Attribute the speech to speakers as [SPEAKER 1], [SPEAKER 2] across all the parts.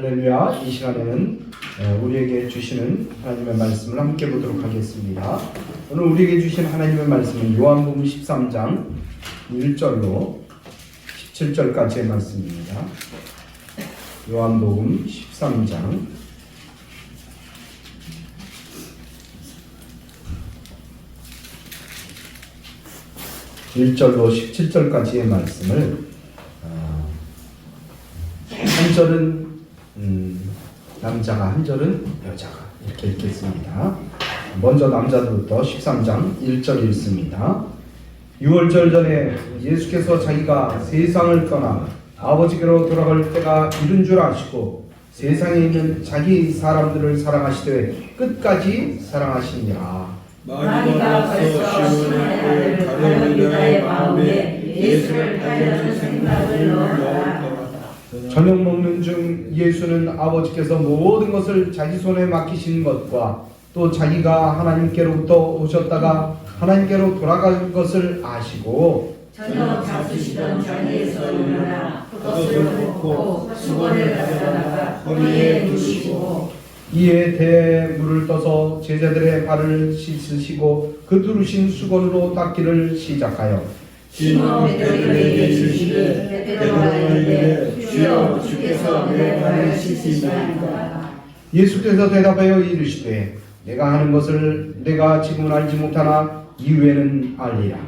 [SPEAKER 1] 할렐루야. 이 시간에는 우리에게 주시는 하나님의 말씀을 함께 보도록 하겠습니다. 오늘 우리에게 주신 하나님의 말씀은 요한복음 13장 1절로 17절까지의 말씀입니다. 요한복음 13장 1절로 17절까지의 말씀을 한 절은 남자가, 한 절은 여자가 이렇게 읽겠습니다. 먼저 남자들부터 13장 1절 읽습니다. 6월절 전에 예수께서 자기가 세상을 떠나 아버지께로 돌아갈 때가 이른 줄 아시고 세상에 있는 자기 사람들을 사랑하시되 끝까지 사랑하시니라.
[SPEAKER 2] 마리가 벌써 시몬의 아들 갈릴리다의 마음에 예수를 따르는 생각을 넣었다.
[SPEAKER 1] 저녁 먹는 중 예수는 아버지께서 모든 것을 자기 손에 맡기신 것과 또 자기가 하나님께로부터 오셨다가 하나님께로 돌아갈 것을 아시고
[SPEAKER 2] 저녁 잡수시던 자리에서 일어나 겉옷을 벗고 수건을 가져다가 허리에 두시고
[SPEAKER 1] 이에 대물을 떠서 제자들의 발을 씻으시고 그 두르신 수건으로 닦기를 시작하여
[SPEAKER 2] 시몬 베드로에게 이르시되 베드로가 이르되 주여 주께서 내 발을 씻으시나이까.
[SPEAKER 1] 예수께서 대답하여 이르시되 내가 하는 것을 내가 지금은 알지 못하나 이후에는 알리라.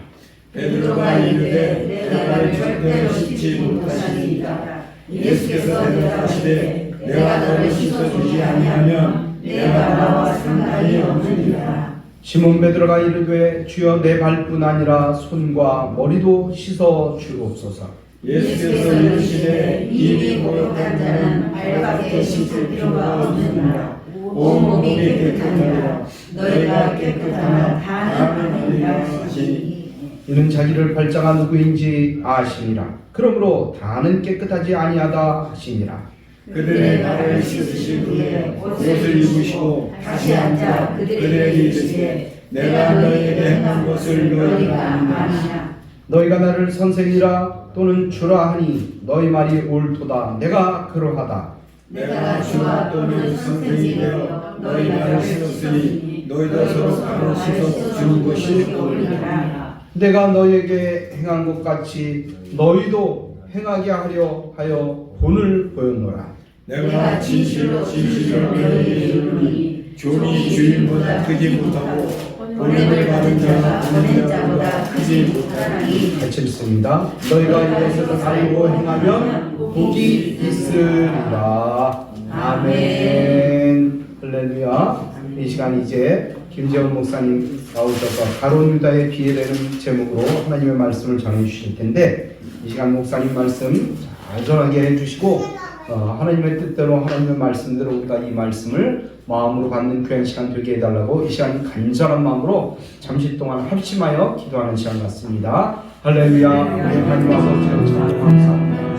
[SPEAKER 2] 베드로가 이르되 내 발을 절대로 씻지 못하시리이다. 예수께서 대답하시되 내가 너를 씻어주지 아니하면 내가 나와 상관이 없느니라.
[SPEAKER 1] 시몬 베드로가 이르되 주여 내 발뿐 아니라 손과 머리도 씻어 주옵소서.
[SPEAKER 2] 예수께서 이르시되 이미 목욕한 자는 발밖에 씻을 필요가 없느니라. 온몸이 깨끗하니라. 너희가 깨끗하면 다 하느니라 하시니.
[SPEAKER 1] 이는 자기를 발자가 누구인지 아시니라. 그러므로 다는 깨끗하지 아니하다 하시니라.
[SPEAKER 2] 그들의 발을 씻으신 후에 옷을 입으시고 다시 앉아 그들에게 이르시되 내가 너희에게 행한 것을 너희가 아느냐.
[SPEAKER 1] 너희가 나를 선생이라 또는 주라 하니 너희 말이 옳도다. 내가 그러하다.
[SPEAKER 2] 내가 주와 또는 선생이 되어 너희 발을 씻었으니 너희도 서로 발을 씻어 주는 것이 옳으니라.
[SPEAKER 1] 내가 너희에게 행한 것 같이 너희도 행하게 하려 하여 본을 보였노라.
[SPEAKER 2] 내가 진실로 너희에게 이르노니 종이 주인보다 크지 못하고 보냄을 받은 자가 보낸 자보다 크지 못하니.
[SPEAKER 1] 같이 읽습니다. 너희가 이것을 알고 행하면 복이 있으리라. 아멘. 할렐루야. 이 시간 이제 김재원 목사님 나오셔서 가룟 유다의 비애라는 제목으로 하나님의 말씀을 전해 주실 텐데, 이 시간 목사님 말씀 잘 전하게 해주시고 하나님의 뜻대로 하나님의 말씀대로 우리가 이 말씀을 마음으로 받는 귀한 시간 되게 해달라고 이 시간 간절한 마음으로 잠시 동안 합심하여 기도하는 시간 같습니다. 할렐루야. 우리 하나님 아버지 참 감사합니다.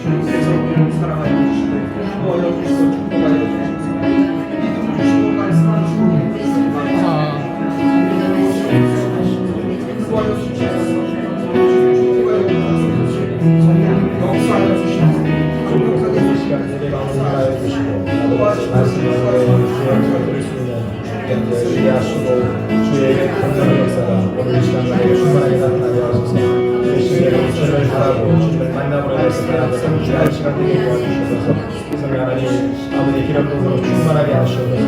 [SPEAKER 1] 주님께서 우리를 사랑하여 주시고 구원하여 주시고 축복하여 주시고 믿음을 주시고 말씀하시고 구하여 주시고 축복하여 주시고 성령 역사하여 주시고 감격하게 시간 내가 오늘하여 주시고 말씀을 들을 수 있는 주의 이해하시고 주의 강력한 역사가 오늘 이 시간에 충만하게 나타나게 하소서. 주님의 주님을 바라고 주님을 만남으로 해서 바라보는 귀한 시간 되게 도와주셔서 성령 하나님 아버지 기름부으로 충만하게 하시옵소서.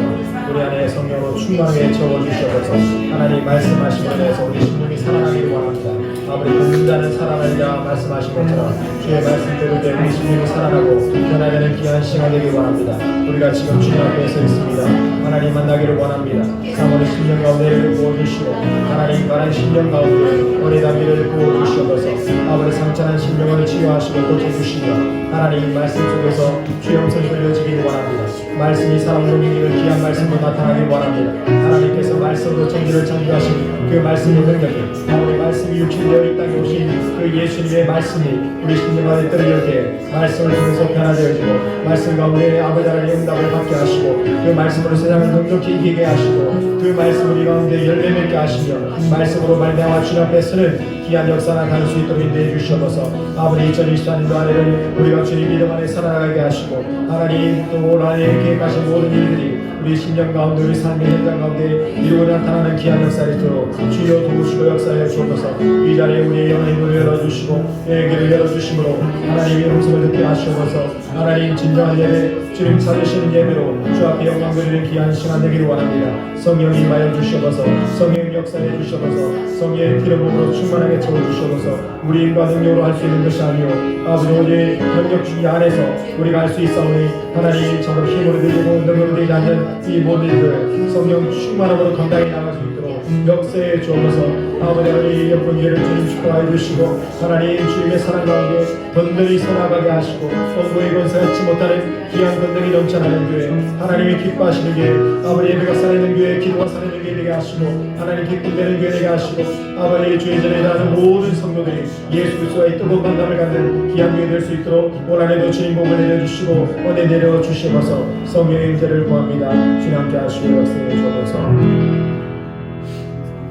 [SPEAKER 1] 우리 안에 성령으로 충만하게 채워주시옵소서. 하나님 말씀하신 것에서 우리 심령이 살아나기를 원합니다. 아버지 듣는다는 사랑하리라 말씀하신 것처럼 주의 말씀대로 되 우리 심령이 살아나고 변화되는 귀한 시간 되길 원합니다. 우리가 지금 주님 앞에 서 있습니다. 하나님 만나기를 원합니다. 사모의 심령 가운데를 부어주시고 하나님 바른 심령 가운데 어리다미를 부어주시옵소서. 아버지 상처난 심령을 치유하시고 고쳐주시며 하나님 말씀 속에서 주의 영성이 흘려지기를 원합니다. 말씀이 사람으로 믿기를 귀한 말씀으로 나타나길 원합니다. 하나님께서 말씀으로 천지를 창조하신 그 말씀의 능력이 아버지 말씀이 육체되어 이 땅에 오신 그 예수님의 말씀이 우리 심령 안에 들어올 때 말씀을 통해서 변화되어지고 말씀 가운데 아버지 하나님의 응답을 받게 하시고 그 말씀으로 세상을 넉넉히 이기게 하시고 그 말씀을 이 가운데 열매 맺게 하시며 말씀으로 말미암아 주님 앞에 서는 귀한 역사 나타날 수 있도록 인도해 주시옵소서. 아버지 2024년도 한 해를 우리가 주님 믿음 안에 살아가게 하시고 하나님 또 올 한 해 계획하신 모든 일들이 우리 신령 가운데 우리 삶의 현장 가운데 이루고 나타나는 귀한 역사를 있도록 주여 도우시고 역사해 주옵소서. 이 자리에 우리의 영의 문을 열어주시고 의 길을 열어주심으로 하나님의 음성을 듣게 하시옵소서. 하나님 진정한 예배 주님 찾으시는 예배로 주 앞에 영광 드리는 귀한 시간 되기를 원합니다. 성령 임하여 주시옵소서. 성령 역사해 주시옵소서. 성령의 기름으로 충만하게 채워주시옵소서. 우리 힘과 능력으로 할 수 있는 것이 아니오 아버지 오직 능력 주의 안에서 우리가 할 수 있사오니 하나님 정말 힘으로 들리고 능력으로 되지 않는 이 모든 일들 성령 충만함으로 감당해 나갈 수 있도록 역사해 주옵소서. 아버지 하나님 예쁜 예를 주님 축복하여 주시고 하나님 주님의 사랑 가운데 든든히 서나가게 하시고 원고의 권세 얻지 못하는 귀한 건능이 넘쳐나는 교회 하나님이 기뻐하시는 교회 아버지 예배가 살아있는 교회 기도가 살아있는 교회 되게 하시고 하나님 기쁨되는 교회 되게 하시고 아버지 주의 전에 다하는 모든 성도들이 예수 그리스도의 뜨거운 만남을 갖는 귀한 교회 될 수 있도록 올 한해도 주님 복을 내려주시고 은혜 내려 주시옵소서. 성령의 임재를 구합니다. 주님 함께 하시고 역사해 주옵소서.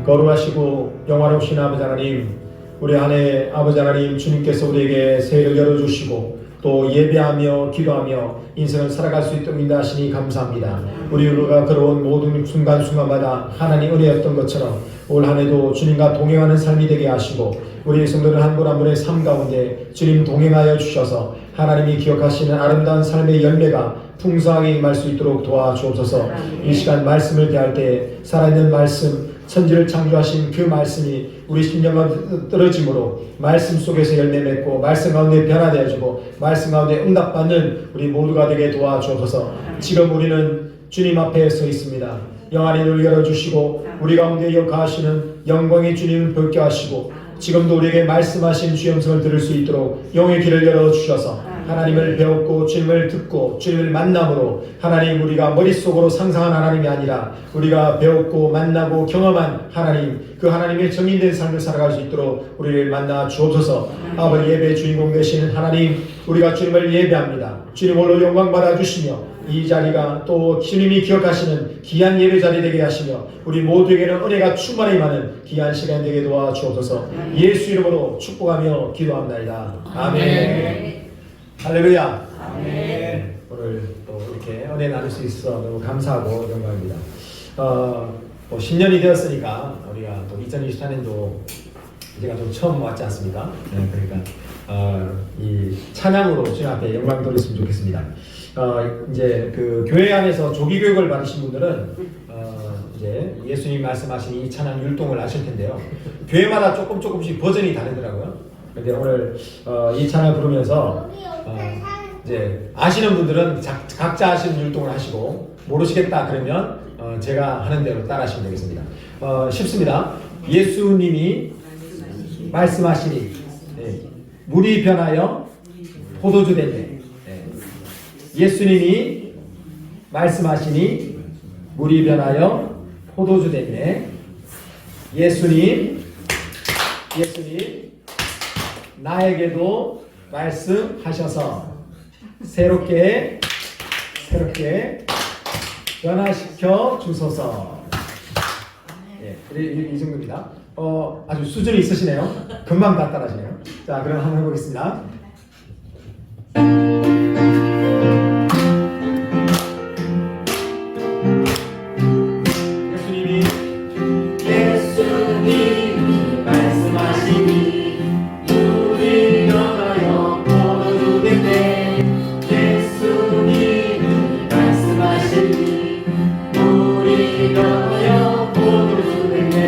[SPEAKER 1] 거룩하시고 영화로우신 아버지 하나님 우리 한해 아버지 하나님 주님께서 우리에게 새해를 열어주시고 또 예배하며 기도하며 인생을 살아갈 수 있도록 인도하시니 감사합니다. 우리가 걸어온 모든 순간순간마다 하나님 은혜였던 것처럼 올 한해도 주님과 동행하는 삶이 되게 하시고 우리 성도들 한 분 한 분의 삶 가운데 주님 동행하여 주셔서 하나님이 기억하시는 아름다운 삶의 열매가 풍성하게 임할 수 있도록 도와주옵소서. 이 시간 말씀을 대할 때 살아있는 말씀 천지를 창조하신 그 말씀이 우리 심령과 떨어짐으로 말씀 속에서 열매 맺고 말씀 가운데 변화되어지고 말씀 가운데 응답받는 우리 모두가 되게 도와주옵소서. 지금 우리는 주님 앞에 서 있습니다. 영안의 눈을 열어주시고 우리 가운데 역하시는 영광의 주님을 뵙게 하시고 지금도 우리에게 말씀하신 주의 음성을 들을 수 있도록 영의 길을 열어주셔서 하나님을 배웠고 주님을 듣고 주님을 만남으로 하나님 우리가 머릿속으로 상상한 하나님이 아니라 우리가 배웠고 만나고 경험한 하나님 그 하나님의 정인된 삶을 살아갈 수 있도록 우리를 만나 주옵소서. 아버지 예배의 주인공 되시는 하나님 우리가 주님을 예배합니다. 주님 홀로 영광 받아주시며 이 자리가 또 주님이 기억하시는 귀한 예배 자리 되게 하시며 우리 모두에게는 은혜가 충만히 임하는 귀한 시간 되게 도와주옵소서. 예수 이름으로 축복하며 기도합니다. 아멘. 할렐루야. 아멘. 오늘 또 이렇게 은혜 나눌 수 있어 너무 감사하고 영광입니다. 뭐 10년이 되었으니까 우리가 또 2024년도 제가 좀 처음 왔지 않습니까? 네, 그러니까 이 찬양으로 주님 앞에 영광 돌렸으면 좋겠습니다. 이제 그 교회 안에서 조기 교육을 받으신 분들은 이제 예수님 말씀하신 이 찬양 율동을 아실 텐데요. 교회마다 조금씩 버전이 다르더라고요. 근데 오늘 이 찬양을 부르면서 이제 아시는 분들은 각자 아시는 율동을 하시고 모르시겠다 그러면 제가 하는 대로 따라하시면 되겠습니다. 쉽습니다. 예수님이 말씀하시니 물이 변하여 포도주 됐네. 예수님이 말씀하시니 물이 변하여 포도주 됐네. 예수님 나에게도 말씀하셔서 새롭게 변화시켜 주소서. 이 정도입니다. 아주 수준이 있으시네요. 금방 다 따라하시네요. 자, 그럼 한번 해보겠습니다.
[SPEAKER 2] 예수님이 말씀하시니 물이 변하여 포도주 됐네. 예수님이 말씀하시니 물이 변하여 포도주 됐네.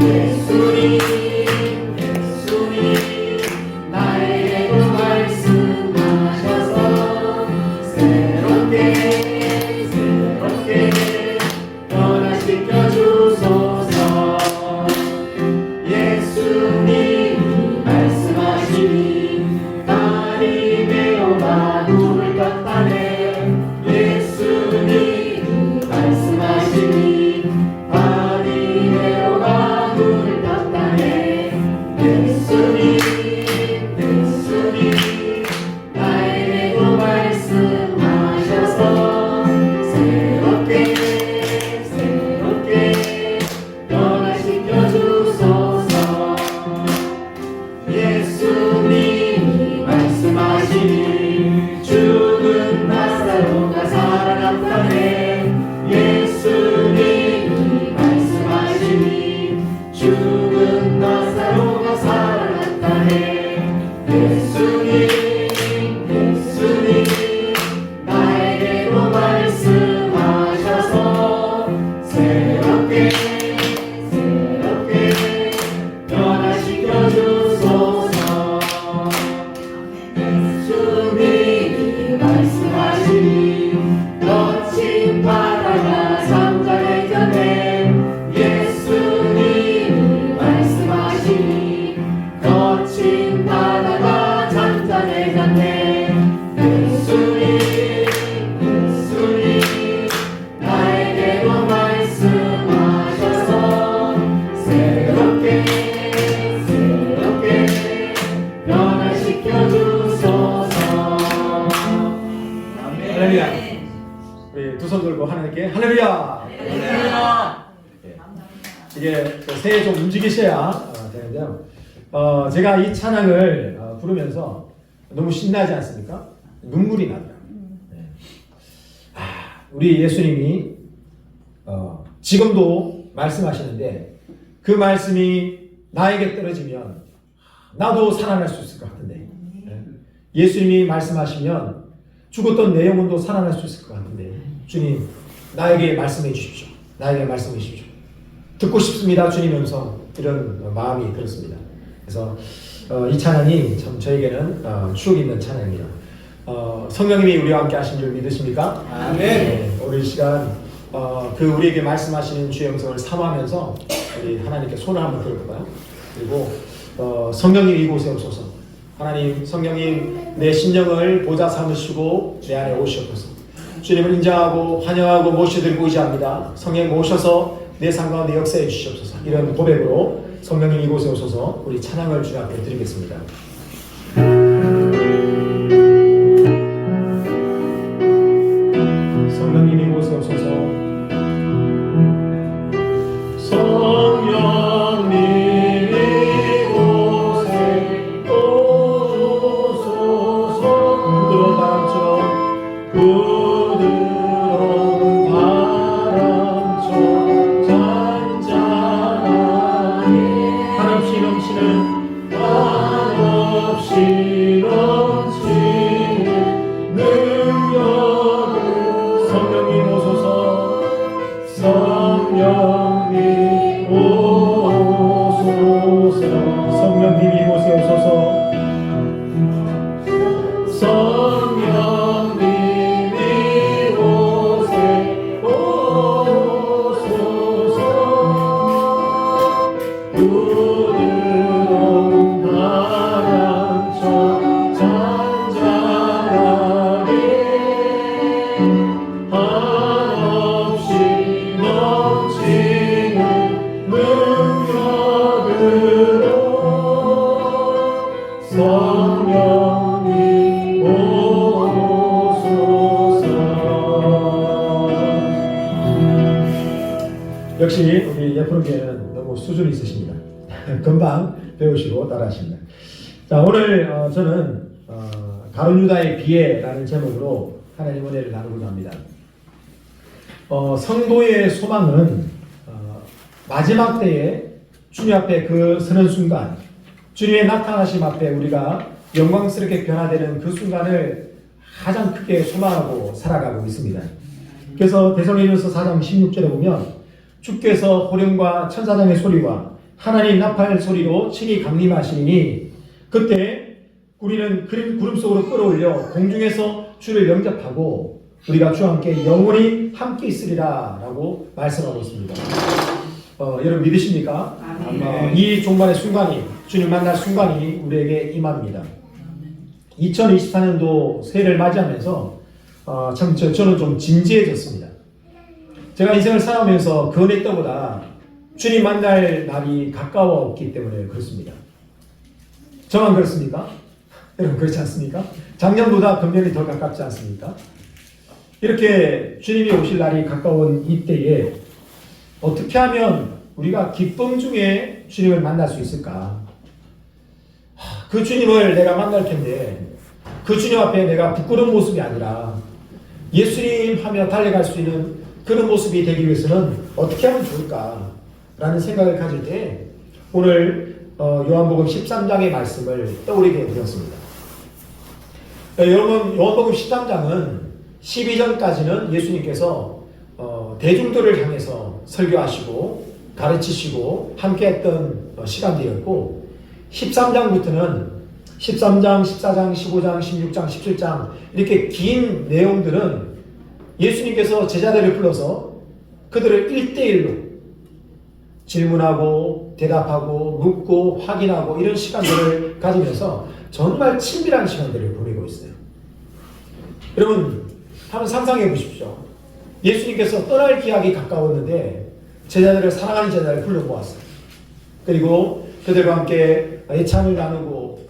[SPEAKER 2] 예수님 나에게
[SPEAKER 1] 할렐루야. 우리 두 손 들고 하나님께 할렐루야. 예. 이게 새해 좀 움직이셔야 되는데요. 제가 이 찬양을 부르면서 너무 신나지 않습니까? 눈물이 나더라고요. 네. 우리 예수님이 지금도 말씀하시는데 그 말씀이 나에게 떨어지면 나도 살아날 수 있을 것 같은데, 예수님이 말씀하시면 죽었던 내 영혼도 살아날 수 있을 것 같은데, 주님 나에게 말씀해 주십시오. 나에게 말씀해 주십시오. 듣고 싶습니다. 주님 음성. 이런 마음이 들었습니다. 그래서 이 찬양이 참 저에게는 추억 있는 찬양입니다. 성령님이 우리와 함께 하신 줄 믿으십니까?
[SPEAKER 2] 아멘.
[SPEAKER 1] 네, 오늘 이 시간 그 우리에게 말씀하시는 주의 음성을 삼하면서 우리 하나님께 손을 한번 들어볼까요? 그리고 성령님 이곳에 오소서. 하나님, 성령님 내 심령을 보좌 삼으시고 내 안에 오시옵소서. 주님을 인정하고 환영하고 모셔드리고 의지합니다. 성령 오셔서 내 삶 가운데 역사해 주시옵소서. 이런 고백으로 성령님 이곳에 오셔서 우리 찬양을 주님 앞에 드리겠습니다. 성령님 이곳에 오셔서. 성령님 이곳에 오소서. 부드러운 바람처럼 잔잔하게 한없이 넘치는 능력을 성령님 오소서. 성령님 오소서. 성령님 이곳에 오소서. 성령님 이곳에 오소서. 부드러운 바람처럼 잔잔하게 한없이 넘치는 능력으로 성령님 오소서. 역시 우리 예프로교회는 너무 수준이 있으십니다. 금방 배우시고 따라하십니다. 자, 오늘 저는 가룟 유다의 비애라는 제목으로 하나님 은혜를 나누고자 합니다. 성도의 소망은 마지막 때에 주님 앞에 그 서는 순간, 주님의 나타나심 앞에 우리가 영광스럽게 변화되는 그 순간을 가장 크게 소망하고 살아가고 있습니다. 그래서 데살로니가서 4장 16절에 보면 주께서 호령과 천사장의 소리와 하나님 나팔 소리로 친히 강림하시니 그때 우리는 구름 속으로 끌어올려 공중에서 주를 영접하고 우리가 주와 함께 영원히 함께 있으리라 라고 말씀하고 있습니다. 여러분 믿으십니까? 이 종말의 순간이, 주님 만날 순간이 우리에게 임합니다. 2024년도 새해를 맞이하면서 참 저는 좀 진지해졌습니다. 제가 인생을 살아오면서 그 어느 때보다 주님 만날 날이 가까웠기 때문에 그렇습니다. 저만 그렇습니까? 여러분 그렇지 않습니까? 작년보다 금년이 더 가깝지 않습니까? 이렇게 주님이 오실 날이 가까운 이때에 어떻게 하면 우리가 기쁨 중에 주님을 만날 수 있을까? 그 주님을 내가 만날 텐데 그 주님 앞에 내가 부끄러운 모습이 아니라 예수님 하며 달려갈 수 있는 그런 모습이 되기 위해서는 어떻게 하면 좋을까? 라는 생각을 가질 때 오늘 요한복음 13장의 말씀을 떠올리게 되었습니다. 여러분 요한복음 13장은 12장까지는 예수님께서 대중들을 향해서 설교하시고 가르치시고 함께했던 시간들이었고 13장부터는 13장, 14장, 15장, 16장, 17장 이렇게 긴 내용들은 예수님께서 제자들을 불러서 그들을 1대1로 질문하고 대답하고 묻고 확인하고 이런 시간들을 가지면서 정말 친밀한 시간들을 보내고 있어요. 여러분 한번 상상해 보십시오. 예수님께서 떠날 기약이 가까웠는데 제자들을 사랑하는 제자를 불러 모았어요. 그리고 그들과 함께 애찬을 나누고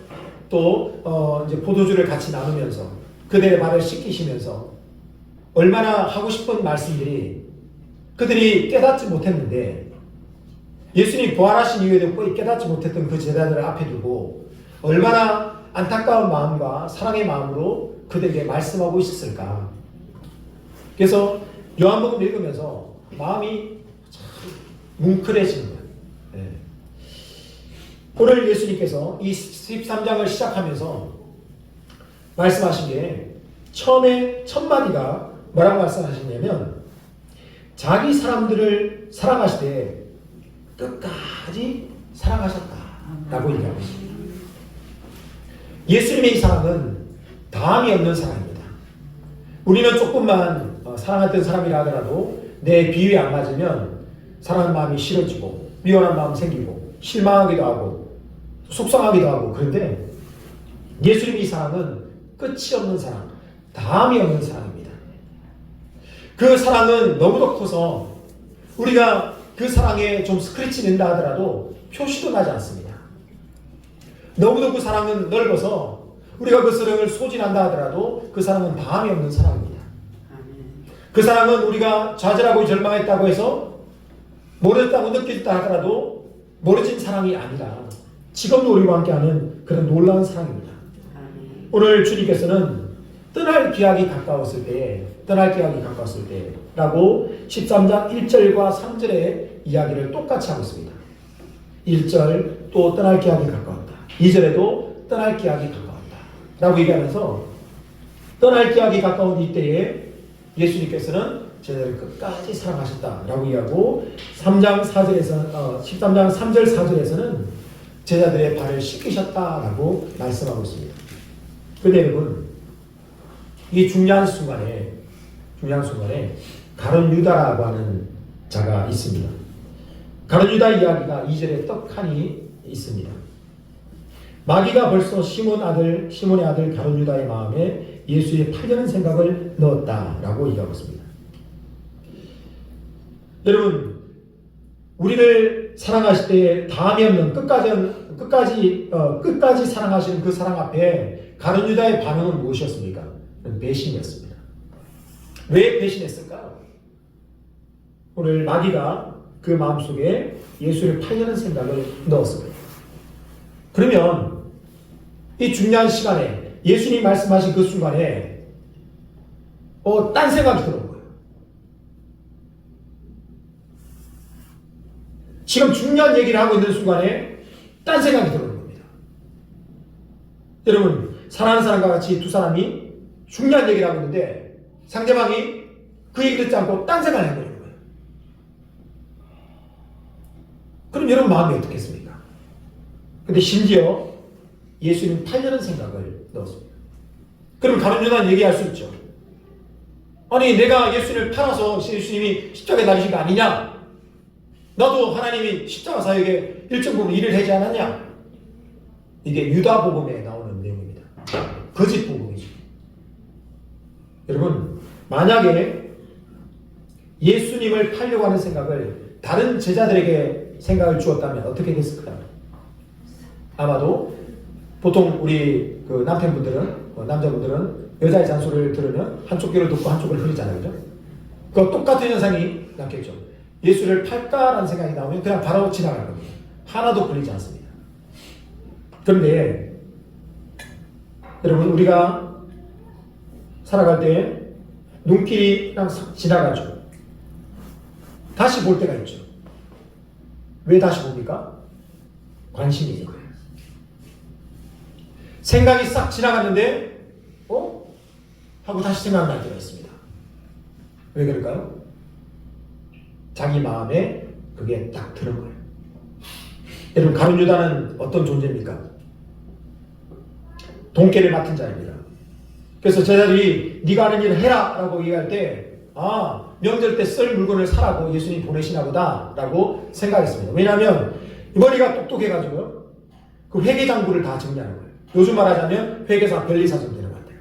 [SPEAKER 1] 또 이제 포도주를 같이 나누면서 그들의 발을 씻기시면서
[SPEAKER 3] 얼마나 하고 싶은 말씀들이 그들이 깨닫지 못했는데 예수님이 부활하신 이후에도 깨닫지 못했던 그 제자들을 앞에 두고 얼마나 안타까운 마음과 사랑의 마음으로 그들에게 말씀하고 있었을까. 그래서 요한복음 읽으면서 마음이 참 뭉클해지는 거예요. 네. 오늘 예수님께서 이 13장을 시작하면서 말씀하신 게 처음에 첫 마디가 뭐라고 말씀하셨냐면 자기 사람들을 사랑하실 때 끝까지 사랑하셨다라고 얘기하고 있습니다. 예수님의 이 사랑은 다함이 없는 사랑입니다. 우리는 조금만 사랑했던 사람이라 하더라도 내 비위에 안 맞으면 사랑하는 마음이 싫어지고 미워하는 마음 생기고 실망하기도 하고 속상하기도 하고. 그런데 예수님의 이 사랑은 끝이 없는 사랑, 다함이 없는 사랑입니다. 그 사랑은 너무도 커서 우리가 그 사랑에 좀 스크래치 낸다 하더라도 표시도 나지 않습니다. 너무도 그 사랑은 넓어서 우리가 그 사랑을 소진한다 하더라도 그 사랑은 다함이 없는 사랑입니다. 그 사랑은 우리가 좌절하고 절망했다고 해서 모르겠다고 느꼈다 하더라도 모르진 사랑이 아니라 지금도 우리와 함께하는 그런 놀라운 사랑입니다. 오늘 주님께서는 떠날 기약이 가까웠을 때 라고 13장 1절과 3절의 이야기를 똑같이 하고 있습니다. 1절 또 떠날 기약이 가까웠다. 2절에도 떠날 기약이 가까웠다 라고 얘기하면서 떠날 기약이 가까운 이때에 예수님께서는 제자를 끝까지 사랑하셨다라고 얘기하고 13장 3절 4절에서는 제자들의 발을 씻기셨다라고 말씀하고 있습니다. 그런데 여러분, 이 중요한 순간에 가룟 유다라고 하는 자가 있습니다. 가룟 유다 이야기가 2절에 떡하니 있습니다. 마귀가 벌써 시몬의 아들 가룟 유다의 마음에 예수의 팔려는 생각을 넣었다라고 얘기하고 있습니다. 여러분, 우리를 사랑하실 때 다함이 없는 끝까지 사랑하시는 그 사랑 앞에 가룟 유다의 반응은 무엇이었습니까? 배신이었습니다. 왜 배신했을까? 오늘 마귀가 그 마음속에 예수를 팔려는 생각을 넣었습니다. 그러면 이 중요한 시간에 예수님 말씀하신 그 순간에 딴 생각이 들어온 거예요. 지금 중요한 얘기를 하고 있는 순간에 딴 생각이 들어오는 겁니다. 여러분, 사랑하는 사람과 같이 두 사람이 중요한 얘기를 하고 있는데 상대방이 그 얘기 듣지 않고 딴 생각을 해버리는 거예요. 그럼 여러분 마음이 어떻겠습니까? 근데 심지어 예수님 팔려는 생각을 넣었습니다. 그럼 가룟 유다는 얘기할 수 있죠. 아니, 내가 예수님을 팔아서 예수님이 십자가에 달리신 거 아니냐? 나도 하나님이 십자가 사역에 일정 부분 일을 하지 않았냐? 이게 유다 복음에 나오는 내용입니다. 거짓 복음이죠. 여러분, 만약에 예수님을 팔려고 하는 생각을 다른 제자들에게 생각을 주었다면 어떻게 됐을까요? 아마도 보통 우리 그 남자분들은 여자의 잔소리를 들으면 한쪽 귀를 듣고 한쪽을 흐리잖아요. 그죠? 그 똑같은 현상이 났겠죠. 예수를 팔까라는 생각이 나오면 그냥 바로 지나갈 겁니다. 하나도 걸리지 않습니다. 그런데 여러분, 우리가 살아갈 때 눈길이랑 지나가죠. 다시 볼 때가 있죠. 왜 다시 봅니까? 관심이 있는 거예요. 생각이 싹 지나갔는데 하고 다시 생각날 때가 있습니다. 왜 그럴까요? 자기 마음에 그게 딱 드는 거예요. 여러분, 가룟 유다는 어떤 존재입니까? 돈깨를 맡은 자입니다. 그래서 제자들이 네가 하는 일을 해라 라고 얘기할 때 명절 때 쓸 물건을 사라고 예수님이 보내시나 보다 라고 생각했습니다. 왜냐하면 머리가 똑똑해가지고요, 그 회계장부를 다 정리하는 거예요. 요즘 말하자면 회계사 변리사정 되는 것 같아요.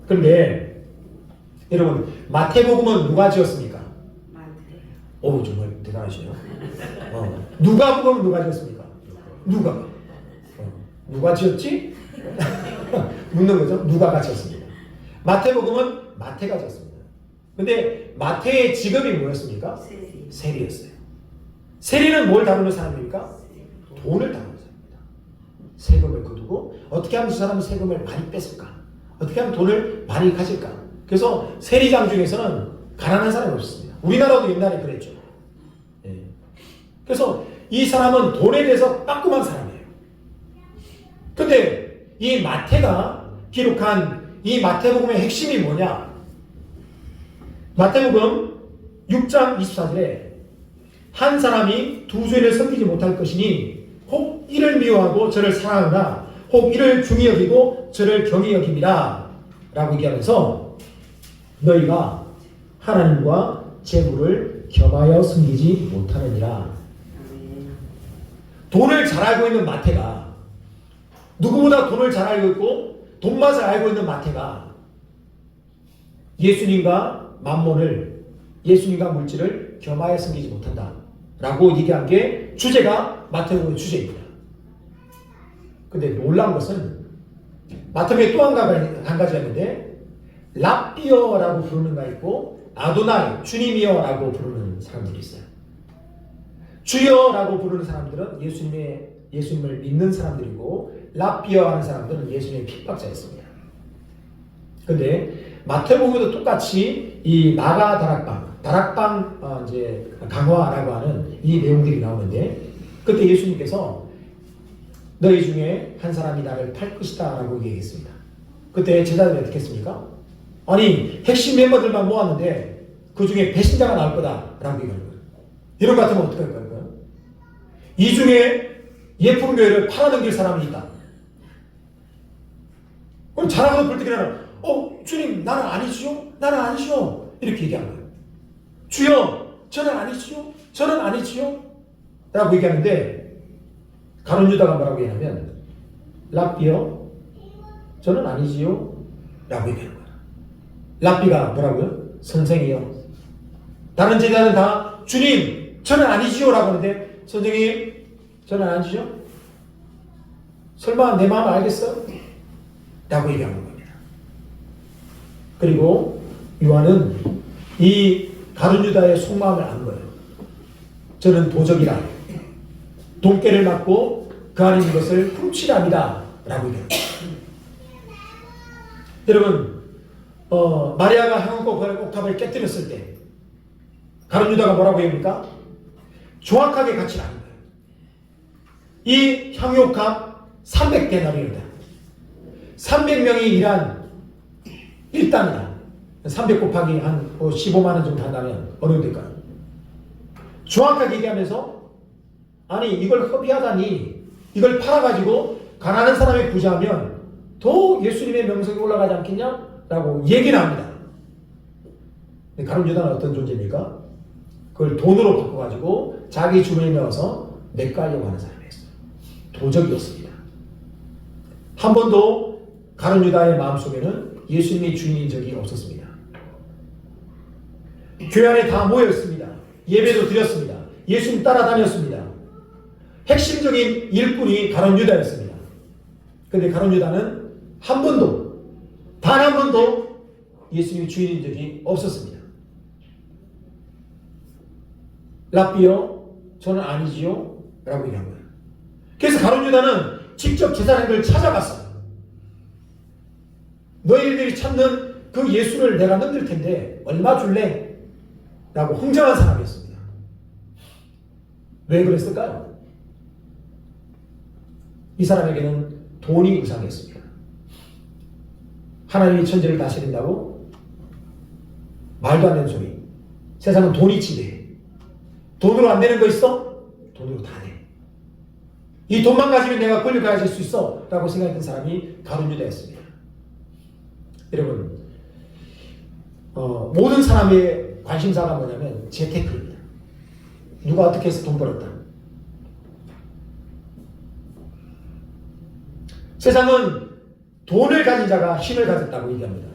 [SPEAKER 3] 그런데 여러분, 마태복음은 누가 지었습니까? 오, 정말 대단하시네요. 누가복음은 누가 지었습니까? 누가 지었지? 묻는 거죠. 누가가 지었습니다. 마태복음은 마태가 졌습니다. 근데 마태의 직업이 뭐였습니까? 세리였어요. 세리는 뭘 다루는 사람입니까? 돈을 다루는 사람입니다. 세금을 거두고 어떻게 하면 그 사람은 세금을 많이 뺐을까? 어떻게 하면 돈을 많이 가질까? 그래서 세리장 중에서는 가난한 사람이 없었습니다. 우리나라도 옛날에 그랬죠. 예. 그래서 이 사람은 돈에 대해서 빠끔한 사람이에요. 근데 이 마태가 기록한 이 마태복음의 핵심이 뭐냐? 마태복음 6장 24절에 한 사람이 두 죄를 섬기지 못할 것이니 혹 이를 미워하고 저를 사랑하나 혹 이를 중히 여기고 저를 경히 여깁니다 라고 얘기하면서 너희가 하나님과 재물을 겸하여 섬기지 못하느니라. 돈을 잘 알고 있는 마태가, 누구보다 돈을 잘 알고 있고 돈 맛을 알고 있는 마태가 예수님과 만몬을, 예수님과 물질을 겸하여 섬기지 못한다 라고 얘기한 게 주제가 마태복음의 주제입니다. 근데 놀라운 것은 마태복음에 또 한 가지가 있는데 랍비어라고 부르는 가 있고 아도나이, 주님이여라고 부르는 사람들이 있어요. 주여라고 부르는 사람들은 예수님을 믿는 사람들이고 랍비어 하는 사람들은 예수님의 핍박자였습니다. 근데 마태복음에도 똑같이 이 나가 다락방 이제 강화라고 하는 이 내용들이 나오는데 그때 예수님께서 너희 중에 한 사람이 나를 팔 것이다 라고 얘기했습니다. 그때 제자들이 어떻게 했습니까? 아니 핵심 멤버들만 모았는데 그 중에 배신자가 나올 거다 라고 얘기하는 거예요. 이런 것 같으면 어떻게 할 거예요? 이 중에 예품교회를 팔아넘길 사람이 있다. 그럼 자랑하고 불뜨기라는 주님 나는 아니지요? 나는 아니지요? 이렇게 얘기한 거예요. 주여 저는 아니지요? 저는 아니지요? 라고 얘기하는데 가룟 유다가 뭐라고 얘기하냐면 랍비요 저는 아니지요? 라고 얘기하는 거예요. 랍비가 뭐라고요? 선생이요. 다른 제자는 다 주님 저는 아니지요? 라고 하는데 선생님 저는 아니지요? 설마 내 마음 알겠어? 라고 얘기하는 겁니다. 그리고 요한은 이 가룟 유다의 속마음을 안 거예요. 저는 도적이라 돈깨를 맞고 그 안에 있는 것을 훔치랍니다 라고 얘기합니다. 여러분 마리아가 향유꽃 옥탑을 깨뜨렸을 때 가룟 유다가 뭐라고 합니까? 정확하게 가치를 아는 거예요. 이 향유옥탑 300데나리온이다. 300명이 일한 일당이다. 300 곱하기 한 15만 원 정도 한다면 어느 정도 될까요? 정확하게 얘기하면서 아니 이걸 허비하다니 이걸 팔아가지고 가난한 사람이 부자하면 더 예수님의 명성이 올라가지 않겠냐? 라고 얘기를 합니다. 가룟 유다는 어떤 존재입니까? 그걸 돈으로 바꿔가지고 자기 주머니에 넣어서 내가려고 하는 사람이었어요. 도적이었습니다. 한 번도 가룟 유다의 마음속에는 예수님이 주인인 적이 없었습니다. 교회 안에 다 모였습니다. 예배도 드렸습니다. 예수님 따라다녔습니다. 핵심적인 일꾼이 가룟 유다였습니다. 그런데 가룟 유다는 한 번도, 단 한 번도 예수님이 주인인 적이 없었습니다. 랍비요, 저는 아니지요? 라고 얘기한 거예요. 그래서 가룟 유다는 직접 제사장들을 찾아갔어요. 너희들이 찾는 그 예수를 내가 넘길 텐데 얼마 줄래? 라고 흥정한 사람이었습니다. 왜 그랬을까요? 이 사람에게는 돈이 우상이었습니다. 하나님이 천지를 다스린다고? 말도 안 되는 소리. 세상은 돈이 지배해. 돈으로 안 되는 거 있어? 돈으로 다 돼. 이 돈만 가지면 내가 권력을 가질 수 있어 라고 생각했던 사람이 가룟 유다였습니다. 여러분 모든 사람의 관심사가 뭐냐면 재테크입니다. 누가 어떻게 해서 돈 벌었다. 세상은 돈을 가진 자가 힘을 가졌다고 얘기합니다.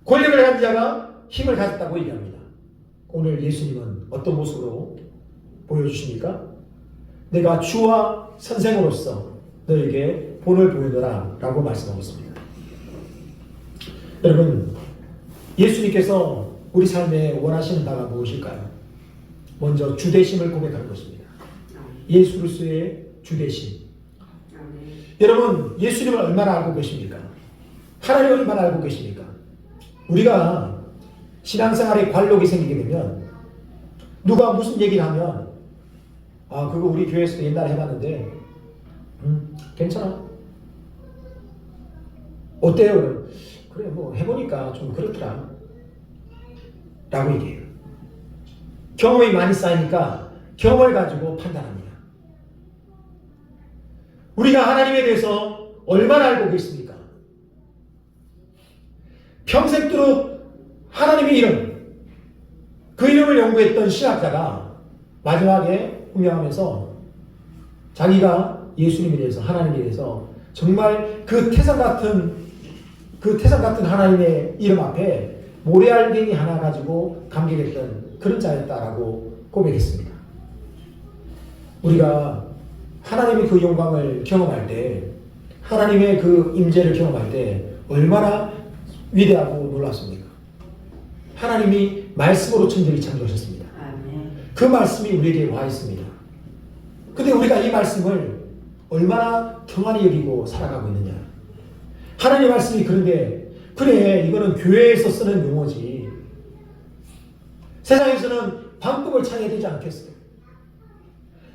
[SPEAKER 3] 권력을 가진 자가 힘을 가졌다고 얘기합니다. 오늘 예수님은 어떤 모습으로 보여주십니까? 내가 주와 선생으로서 너에게 본을 보이노라 라고 말씀하고 있습니다. 여러분, 예수님께서 우리 삶에 원하시는 바가 무엇일까요? 먼저 주되심을 고백하는 것입니다. 예수 그리스도의 주되심. 여러분, 예수님을 얼마나 알고 계십니까? 하나님을 얼마나 알고 계십니까? 우리가 신앙생활에 관록이 생기게 되면 누가 무슨 얘기를 하면 그거 우리 교회에서도 옛날에 해봤는데 괜찮아. 어때요? 그래 뭐 해보니까 좀 그렇더라 라고 얘기해요. 경험이 많이 쌓이니까 경험을 가지고 판단합니다. 우리가 하나님에 대해서 얼마나 알고 계십니까? 평생도록 하나님의 이름, 그 이름을 연구했던 신학자가 마지막에 운명하면서 자기가 예수님에 대해서, 하나님에 대해서 정말 그 태산 같은 하나님의 이름 앞에 모래알갱이 하나 가지고 감격했던 그런 자였다라고 고백했습니다. 우리가 하나님의 그 영광을 경험할 때, 하나님의 그 임재를 경험할 때 얼마나 위대하고 놀랍습니까? 하나님이 말씀으로 천지를 창조하셨습니다. 그 말씀이 우리에게 와 있습니다. 근데 우리가 이 말씀을 얼마나 평안히 여기고 살아가고 있느냐? 하나님의 말씀이 그런데 그래 이거는 교회에서 쓰는 용어지. 세상에서는 방법을 찾아야 되지 않겠어?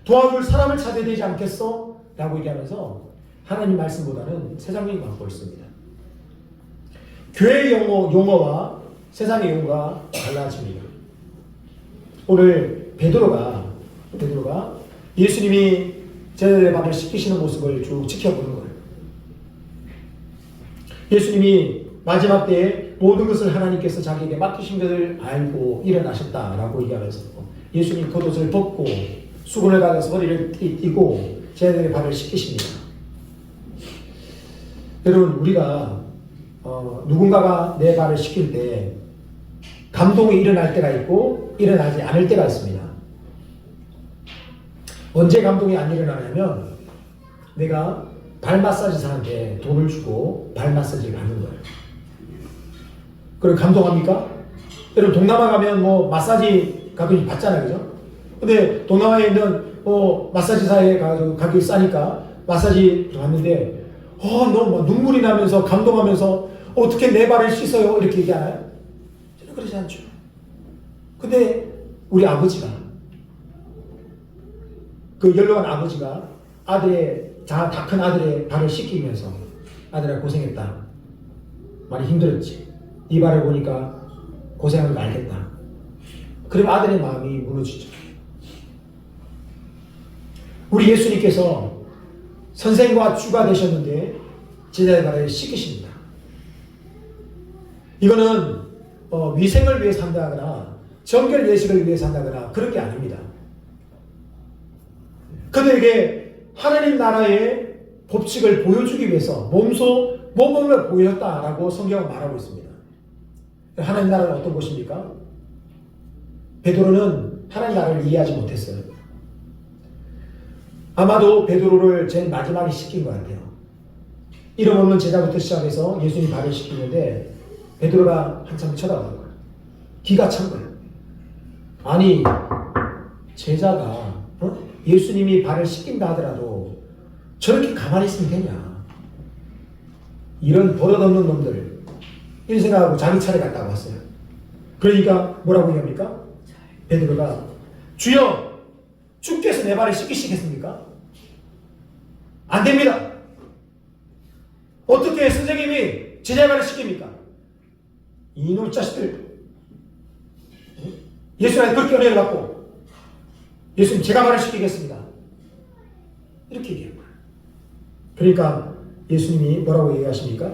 [SPEAKER 3] 도와줄 사람을 찾아야 되지 않겠어? 라고 얘기하면서 하나님 말씀보다는 세상의 방법을 씁니다. 교회의 용어와 세상의 용어가 달라집니다. 오늘 베드로가 예수님이 제자들의 발을 씻기시는 모습을 쭉 지켜보는 거예요. 예수님이 마지막 때에 모든 것을 하나님께서 자기에게 맡기신 것을 알고 일어나셨다라고 얘기하면서 예수님 겉옷을 벗고 수건을 가져서 머리를 띠고 제자들의 발을 씻기십니다. 여러분, 우리가 누군가가 내 발을 씻길 때 감동이 일어날 때가 있고 일어나지 않을 때가 있습니다. 언제 감동이 안 일어나냐면 내가 발 마사지사한테 돈을 주고 발 마사지를 받는 거예요. 그럼 감동합니까? 여러분, 동남아 가면 뭐 마사지 가격이 받잖아요, 그죠? 근데 동남아에 있는 마사지사에 가서 가격이 싸니까 마사지 받는데 너무 눈물이 나면서 감동하면서 어떻게 내 발을 씻어요? 이렇게 얘기하나요? 저는 그러지 않죠. 근데 우리 아버지가, 그 연로한 아버지가 다 큰 아들의 발을 씻기면서 아들아 고생했다. 많이 힘들었지. 네 발을 보니까 고생한 걸 알겠다. 그럼 아들의 마음이 무너지죠. 우리 예수님께서 선생과 주가 되셨는데 제자의 발을 씻기십니다. 이거는 위생을 위해서 한다거나 정결 예식을 위해서 한다거나 그런 게 아닙니다. 그들에게 하나님 나라의 법칙을 보여주기 위해서 모범을 보였다라고 성경은 말하고 있습니다. 하나님 나라는 어떤 곳입니까? 베드로는 하나님 나라를 이해하지 못했어요. 아마도 베드로를 제일 마지막에 씻긴 것 같아요. 이름 없는 제자부터 시작해서 예수님 발을 씻기는데 베드로가 한참 쳐다보는 거예요. 기가 찬 거예요. 아니 제자가 예수님이 발을 씻긴다 하더라도 저렇게 가만히 있으면 되냐? 이런 버릇없는 놈들 이런 생각하고 자기 차례 갔다고 왔어요. 그러니까 뭐라고 얘기합니까? 베드로가 주여 주께서 내 발을 씻기시겠습니까? 안 됩니다. 어떻게 선생님이 제자의 발을 씻깁니까? 이놈 자식들 예수님한테 그렇게 은혜를 받고 예수님 제가 발을 씻기겠습니다. 이렇게 얘기해요. 그러니까 예수님이 뭐라고 얘기하십니까?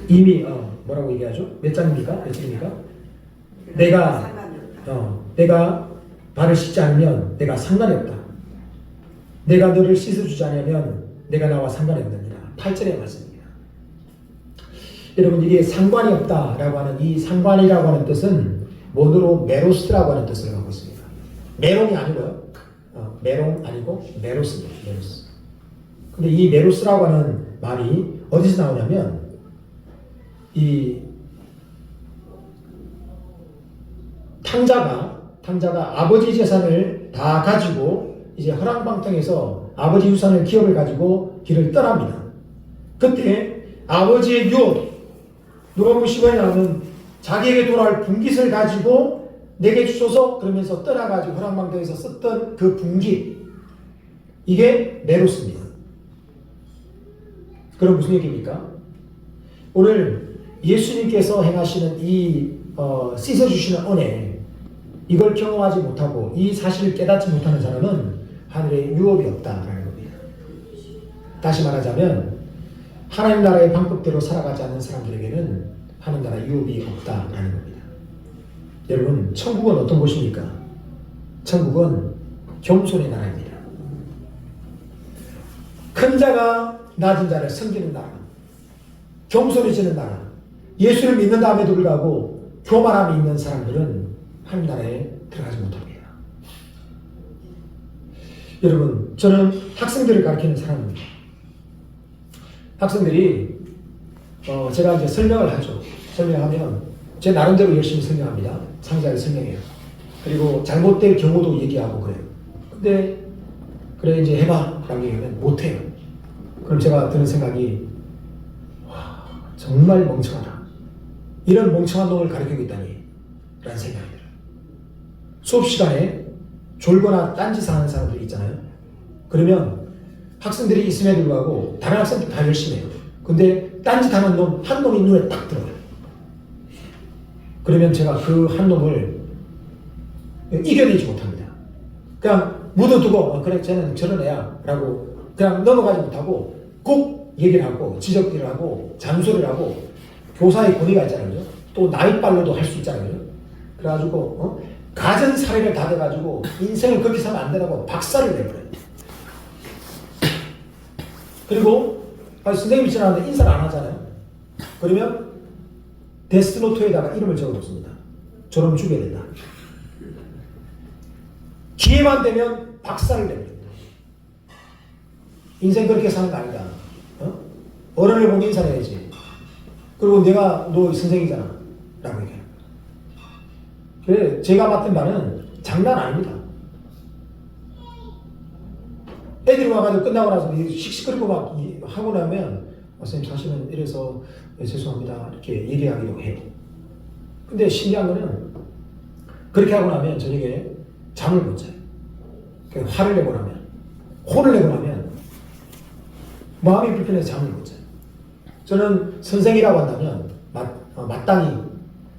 [SPEAKER 3] 이미 뭐라고 얘기하죠? 몇 장입니까? 몇 장입니까? 내가 발을 씻지 않으면 내가 상관이 없다. 내가 너를 씻어주지 않으면 내가 나와 상관이 없느니라. 8절의 말씀입니다. 여러분, 이게 상관이 없다라고 하는 이 상관이라고 하는 뜻은 모두로 메로스라고 하는 뜻을 갖고 있습니다. 메롱이 아니고요. 메롱 아니고 메로스입니다. 메로스. 근데 이 메로스라고 하는 말이 어디서 나오냐면 이 탕자가 아버지 재산을 다 가지고 이제 허랑방탕해서 아버지 유산을 기업을 가지고 길을 떠납니다. 그때 아버지의 유업, 누가복음 15장에 나오는 자기에게 돌아올 분깃을 가지고 내게 주소서 그러면서 떠나가지고 허랑방탕에서 썼던 그 분깃, 이게 메로스입니다. 그럼 무슨 얘기입니까? 오늘 예수님께서 행하시는 이 씻어주시는 은혜, 이걸 경험하지 못하고 이 사실을 깨닫지 못하는 사람은 하늘에 유업이 없다라는 겁니다. 다시 말하자면 하나님 나라의 방법대로 살아가지 않는 사람들에게는 하나님 나라 유업이 없다라는 겁니다. 여러분, 천국은 어떤 곳입니까? 천국은 겸손의 나라입니다. 큰 자가 낮은 자를 섬기는 나라, 겸손해지는 나라, 예수를 믿는다함에도 불구하고 교만함이 있는 사람들은 하나님 나라에 들어가지 못합니다. 여러분, 저는 학생들을 가르치는 사람입니다. 학생들이 제가 이제 설명을 하죠. 설명하면 제 나름대로 열심히 설명합니다. 상세하게 설명해요. 그리고 잘못된 경우도 얘기하고 그래요. 근데 그래 이제 해봐 라고 얘기하면 못해요. 그럼 제가 드는 생각이, 와, 정말 멍청하다. 이런 멍청한 놈을 가르치고 있다니 라는 생각이 들어요. 수업 시간에 졸거나 딴짓을 하는 사람들이 있잖아요. 그러면 학생들이 있음에도 불구하고 다른 학생들 다 열심히 해요. 근데 딴짓하는 놈 한 놈이 눈에 딱 들어요. 그러면 제가 그 한 놈을 이겨내지 못합니다. 그냥 묻어두고 그래 쟤는 저런 애야 라고 그냥 넘어가지 못하고 꼭 얘기를 하고 지적질을 하고 잔소리를 하고, 교사의 권위가 있잖아요. 또 나이빨로도 할 수 있잖아요. 그래가지고 가전 사례를 다 대가지고 인생을 그렇게 살면 안 되라고 박살을 내버려요. 그리고 선생님이 지나가는데 인사를 안 하잖아요. 그러면 데스노트에다가 이름을 적어놓습니다. 저놈 죽여야 된다. 기회만 되면 박살을 내버립니다. 인생 그렇게 사는 거 아니다. 어른을 보면 인사해야지. 그리고 내가 너 선생이잖아 라고 얘기해요. 그래, 제가 맡은 바는 장난 아닙니다. 애들이 와가지고 끝나고 나서 씩씩거리고 막 하고 나면 선생님 사실은 이래서 죄송합니다 이렇게 얘기하기도 해요. 근데 신기한 거는 그렇게 하고 나면 저녁에 잠을 못 자요. 화를 내고 나면, 혼을 내고 나면 마음이 불편해서 잠을 못 자요. 저는 선생이라고 한다면 마땅히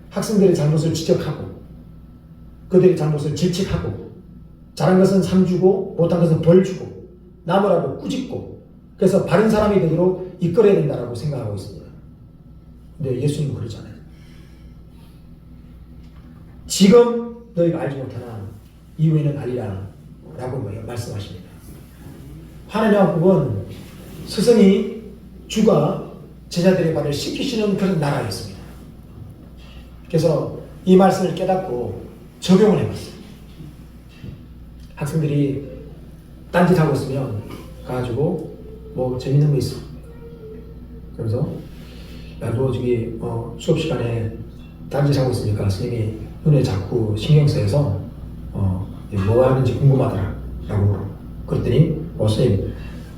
[SPEAKER 3] 학생들의 잘못을 지적하고 그들의 잘못을 질책하고 잘한 것은 상 주고 못한 것은 벌 주고 나무라고 꾸짖고 그래서 바른 사람이 되도록 이끌어야 된다고 생각하고 있습니다. 근데 예수님은 그러지 않아요. 지금 너희가 알지 못하나 이후에는 알리라 라고 말씀하십니다. 하나님의 왕국은 스승이 주가 제자들의 발을 씻기시는 그런 나라였습니다. 그래서 이 말씀을 깨닫고 적용을 해봤어요. 학생들이 딴짓하고 있으면 가가지고 뭐 재밌는 거 있어. 그래서 야, 너 저기 수업 시간에 딴짓하고 있으니까 선생님이 눈에 자꾸 신경 쓰여서 뭐 하는지 궁금하더라 라고 물어. 그랬더니 선생님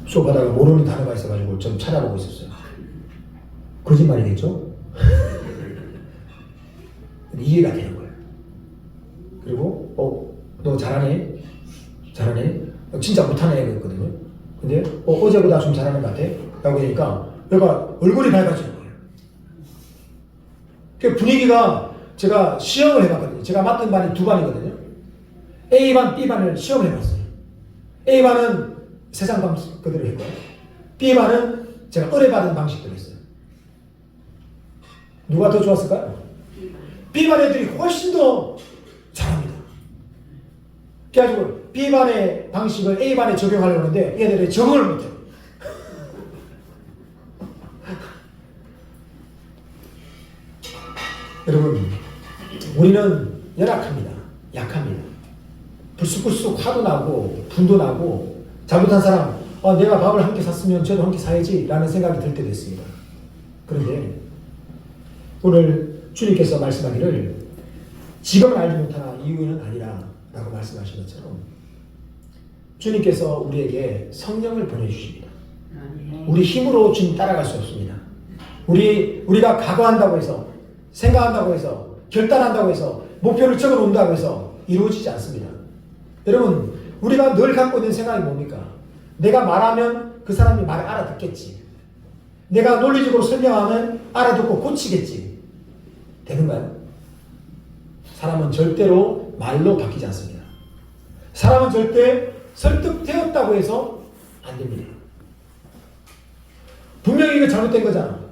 [SPEAKER 3] 수업하다가 모르는 단어가 있어가지고 좀 찾아보고 있었어요. 거짓말이겠죠? 이해가 되는 거예요. 그리고 너 잘하네? 잘하네? 진짜 못하는 애가 있거든요. 근데 어제보다 좀 잘하는 것 같아? 라고 하니까 얘가 얼굴이 밝아지는 거예요. 그 분위기가, 제가 시험을 해봤거든요. 제가 맡은 반이 두 반이거든요. A반, B반을 시험을 해봤어요. A반은 세상 방식 그대로 했고요. B반은 제가 의뢰받은 방식대로 했어요. 누가 더 좋았을까요? B반 애들이 훨씬 더 잘합니다. 그래가지고 B반의 방식을 A반에 적용하려고 하는데 얘네들이 적응을 못해요. 여러분, 우리는 열악합니다. 약합니다. 불쑥불쑥 화도 나고 분도 나고 잘못한 사람 내가 밥을 한 끼 샀으면 저도 한 끼 사야지 라는 생각이 들 때도 있습니다. 그런데 오늘 주님께서 말씀하기를 지금은 알지 못하나 이후에는 아니라 라고 말씀하신 것처럼 주님께서 우리에게 성령을 보내주십니다. 우리 힘으로 주님 따라갈 수 없습니다. 우리가 각오한다고 해서, 생각한다고 해서, 결단한다고 해서, 목표를 적어놓는다고 해서 이루어지지 않습니다. 여러분, 우리가 늘 갖고 있는 생각이 뭡니까? 내가 말하면 그 사람이 말을 알아듣겠지. 내가 논리적으로 설명하면 알아듣고 고치겠지. 되는가요? 사람은 절대로 말로 바뀌지 않습니다. 사람은 절대 설득되었다고 해서 안 됩니다. 분명히 이거 잘못된 거잖아.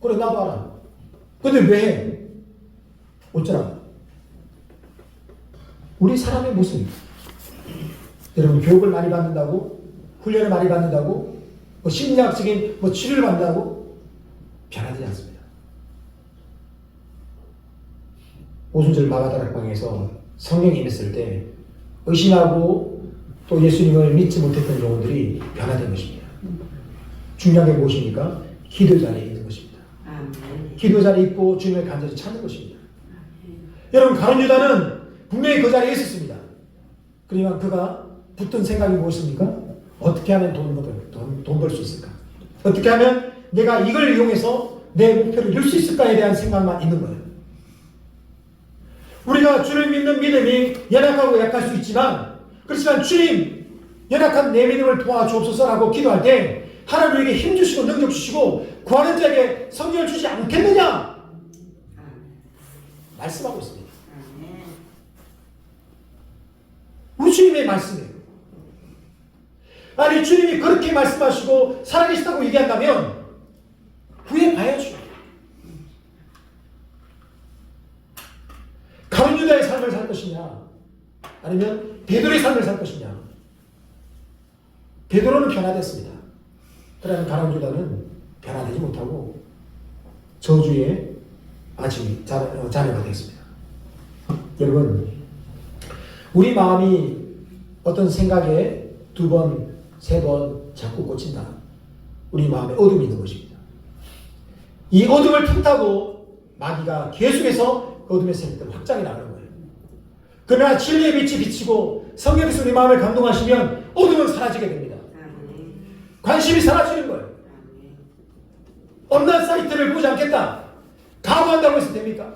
[SPEAKER 3] 그래, 나도 알아. 근데 왜 해? 어쩌라고? 우리 사람의 모습. 여러분, 교육을 많이 받는다고, 훈련을 많이 받는다고, 심리학적인 치료를 받는다고 변하지 않습니다. 오순절 마가다락방에서 성령이 임했을 때 의심하고 또 예수님을 믿지 못했던 영혼들이 변화된 것입니다. 중요한 게 무엇입니까? 기도 자리에 있는 것입니다. 기도 자리에 있고 주님을 간절히 찾는 것입니다. 여러분, 가룟 유다는 분명히 그 자리에 있었습니다. 그러니까 그가 붙든 생각이 무엇입니까? 어떻게 하면 돈 벌 수 있을까? 어떻게 하면 내가 이걸 이용해서 내 목표를 이룰 수 있을까에 대한 생각만 있는 거예요. 우리가 주를 믿는 믿음이 연약하고 약할 수 있지만, 그렇지만 주님, 연약한 내 믿음을 도와주옵소서라고 기도할 때 하나님 우리에게 힘 주시고 능력 주시고 구하는 자에게 성령을 주지 않겠느냐? 말씀하고 있습니다. 우리 주님의 말씀이에요. 아니, 주님이 그렇게 말씀하시고 살아계시다고 얘기한다면 구해봐야죠. 가룟 유다의 삶을 살 것이냐, 아니면 베드로의 삶을 살 것이냐. 베드로는 변화됐습니다. 그러나 가룟 유다는 변화되지 못하고 저주의 아직 자녀가 되었습니다. 여러분, 우리 마음이 어떤 생각에 두 번, 세 번 자꾸 꽂힌다. 우리 마음에 어둠이 있는 것입니다. 이 어둠을 틈타고 마귀가 계속해서 어둠의 세력들 확장해 나가는 거예요. 그러나 진리의 빛이 비치고 성령께서 우리 마음을 감동하시면 어둠은 사라지게 됩니다. 관심이 사라지는 거예요. 온갖 사이트를 보지 않겠다. 각오한다고 해서 됩니까?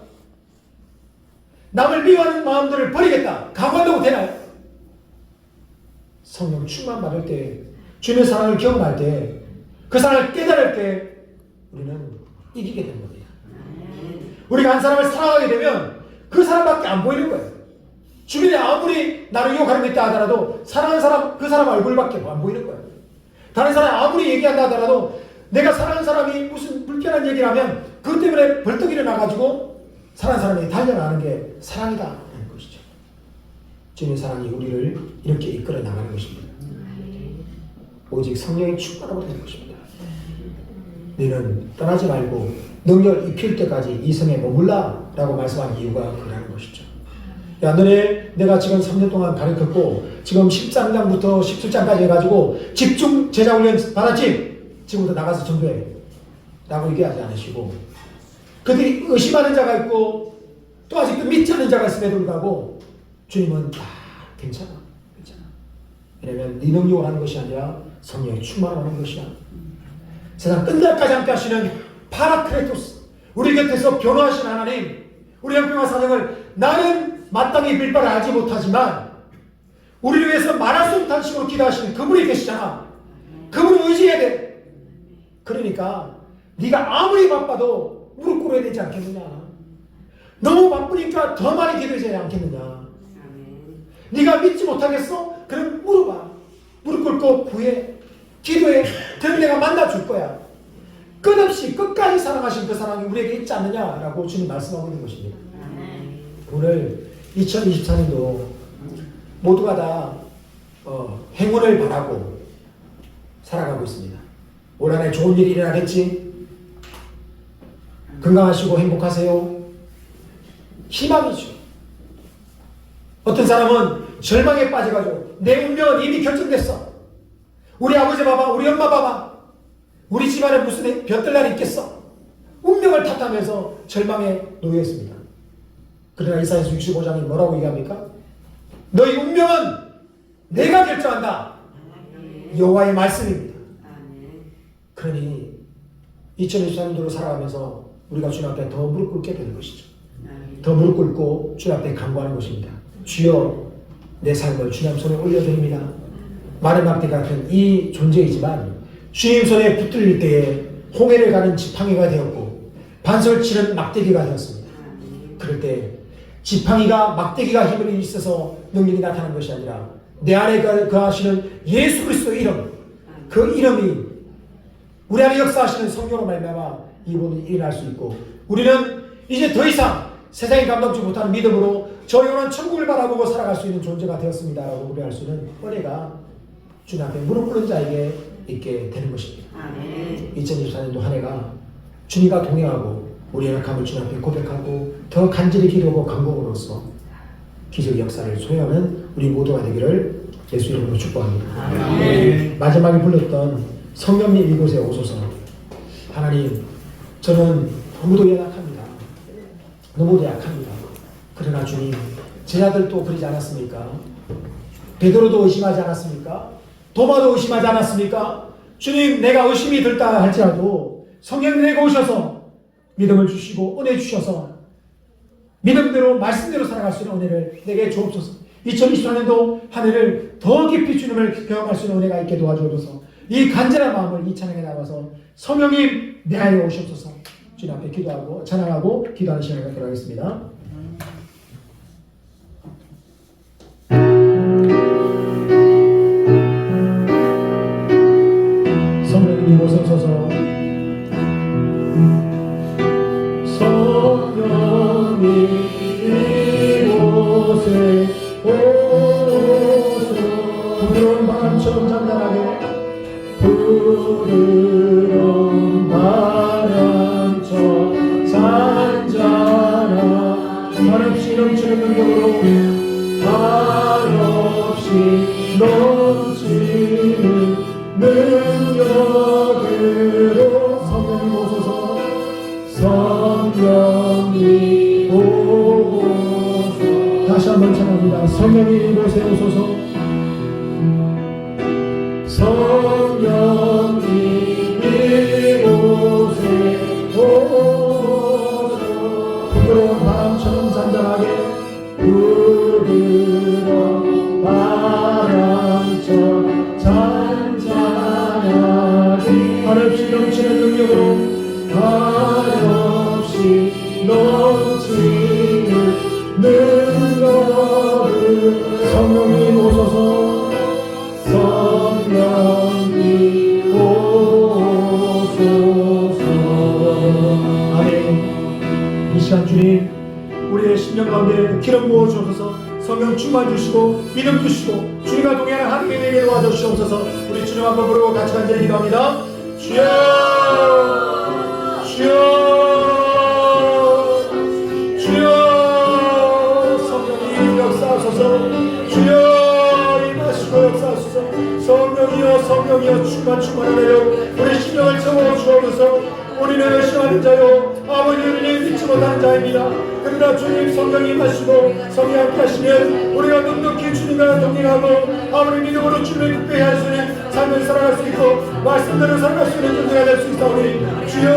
[SPEAKER 3] 남을 미워하는 마음들을 버리겠다. 각오한다고 되나요? 성령 충만 받을 때, 주님의 사랑을 경험할 때, 그 사랑을 깨달을 때 우리는 이기게 되는 겁니다. 우리가 한 사람을 사랑하게 되면 그 사람밖에 안 보이는 거예요. 주변에 아무리 나를 유혹하는 게 있다 하더라도 사랑하는 사람, 그 사람 얼굴밖에 안 보이는 거예요. 다른 사람이 아무리 얘기한다 하더라도 내가 사랑하는 사람이 무슨 불편한 얘기를 하면 그것 때문에 벌떡 일어나가지고 사랑하는 사람이 달려나가는 게 사랑이다 하는 것이죠. 주님의 사랑이 우리를 이렇게 이끌어 나가는 것입니다. 오직 성령이 충만하고 되는 것입니다. 너는 떠나지 말고 능력을 입힐 때까지 이 성에 머물라 라고 말씀한 이유가 그라는 것이죠. 야, 너네 내가 지금 3년 동안 가르쳤고 지금 13장부터 17장까지 해가지고 집중 제자훈련 받았지? 지금부터 나가서 전도해 라고 얘기하지 않으시고, 그들이 의심하는 자가 있고 또 아직도 믿지 않는 자가 있음에도 불구하고 주님은 괜찮아. 왜냐면 네 능력을 하는 것이 아니라 성령의 충만을 하는 것이야. 세상 끝날까지 함께 하시는 파라크레토스, 우리 곁에서 변호하신 하나님, 우리 형평화 사정을 나는 마땅히 빌바를 알지 못하지만 우리를 위해서 말할 수 없는 탄식으로 기도하시는 그분이 계시잖아. 그분을 의지해야 돼. 그러니까 네가 아무리 바빠도 무릎 꿇어야 되지 않겠느냐. 너무 바쁘니까 더 많이 기도해야 않겠느냐. 네가 믿지 못하겠어? 그럼 물어봐. 무릎 꿇고 구해. 기도해. 그럼 내가 만나줄 거야. 끝없이 끝까지 사랑하신 그 사랑이 우리에게 있지 않느냐라고 주님 말씀하고 있는 것입니다. 오늘 2024년도 모두가 다 행운을 바라고 살아가고 있습니다. 올 한해 좋은 일이 일어나겠지? 건강하시고 행복하세요? 희망이죠. 어떤 사람은 절망에 빠져가지고 내 운명은 이미 결정됐어. 우리 아버지 봐봐, 우리 엄마 봐봐, 우리 집안에 무슨 볕들날이 있겠어? 운명을 탓하면서 절망에 놓였습니다. 그러나 이사야서 65장이 뭐라고 얘기합니까? 너희 운명은 내가 결정한다. 여호와의 말씀입니다. 그러니 2024년도로 살아가면서 우리가 주님 앞에 더 무릎 꿇게 되는 것이죠. 더 무릎 꿇고 주님 앞에 간구하는 것입니다. 주여, 내 삶을 주님 손에 올려드립니다. 마른 막대 같은 이 존재이지만 주님 손에 붙들릴 때에 홍해를 가는 지팡이가 되었고 반석을 치는 막대기가 되었습니다. 그럴 때 지팡이가 막대기가 힘을 있어서 능력이 나타나는 것이 아니라 내 안에 거하시는 예수 그리스도의 이름, 그 이름이 우리 안에 역사하시는 성령으로 말미암아 이분이 일어날 수 있고, 우리는 이제 더 이상 세상이 감당치 못하는 믿음으로 저 영원한 천국을 바라보고 살아갈 수 있는 존재가 되었습니다라고 고백할 수 있는 은혜가 주님 앞에 무릎 꿇는 자에게 있게 되는 것입니다. 2024년도 한 해가 주님과 동행하고 우리의 약함을 주님 앞에 고백하고 더 간절히 기도하고 간구함으로써 기적의 역사를 소유하는 우리 모두가 되기를 예수 이름으로 축복합니다. 마지막에 불렀던 성령님 이곳에 오소서. 하나님, 저는 너무도 연약합니다. 너무도 약합니다. 그러나 주님, 제자들도 그러지 않았습니까? 베드로도 의심하지 않았습니까? 도마도 의심하지 않았습니까? 주님, 내가 의심이 들다 할지라도 성령님 내게 오셔서 믿음을 주시고 은혜 주셔서 믿음대로 말씀대로 살아갈 수 있는 은혜를 내게 주옵소서. 2024년도 한 해를 더 깊이 주님을 경험할 수 있는 은혜가 있게 도와주옵소서. 이 간절한 마음을 이 찬양에 나와서 성령님 내 안에 오시옵소서. 주님 앞에 기도하고 찬양하고 기도하는 시간을 갖도록 하겠습니다. 성령님 이곳에 오소서. 성령님 이곳에 오소서. 부드러운 바람처럼 잔잔하게, 부드러운 바람처럼 잔잔한 한없이 넘치는 능력으로, 한없이 넘치는 능력으로 성령님 오소서. 성령님 오소서. 다시 한번 찬양합니다. 성령님 이곳에 오소서. 성령님 이곳에 오소서. 부드러운 바람처럼 잔잔하게, 부드러운 바람처럼 잔잔하게, 한없이 넘치는 능력으로, 한없이 넘치는 능력을 성령님 오소서. 성령님 오소서. 아멘. 이 시간 주님, 우리의 심령 가운데 기름 부어 주옵소서. 성령 충만 주시고 믿음 주시고 주님과 동행하는 하나님의 되게 도와주시옵소서. 우리 주님 한번 부르고 같이 간절히 기도합니다. 주여, 주여, 주여. 성령님 역사하소서. 주여 임하시고 역사하소서. 성령이여, 성령이여, 충만하네요. 우리 심령을 채워 주옵소서. 우리는 의심하는 자요, 아버지 우리는 믿지 못하는 자입니다. 그러나 주님 성령이 임하시고 성령 함께 하시면 우리가 넉넉히 주님과 동행하고 아버지 믿음으로 주님을 기쁘게 할 수 있는 삶을 살아갈 수 있고 말씀대로 살아갈 수 있는 존재가 될 수 있사오니 주여,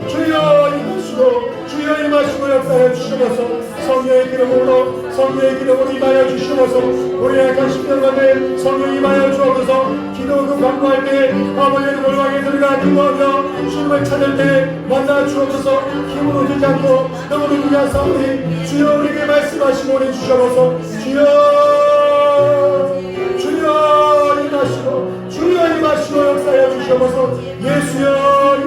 [SPEAKER 3] 주여 임하시고, 주여 임하시고 역사하여 주시옵소서. 성령의 기름으로, 성령의 기름으로 임하여 주시옵소서. 우리의 약한 심령 가운데 성령 임하여 주옵소서. 기도하고 간구할 때 아버지의 골방에 들어가 기도하며 주님을 찾을 때 만나 주옵소서. 힘으로 되지 않고 너무도 귀한 사오니 주여 우리에게 말씀하시고 우리 주시옵소서. 주여, 주여 임하시고, 주여 임하시고 역사하여 주시옵소서. 예수여,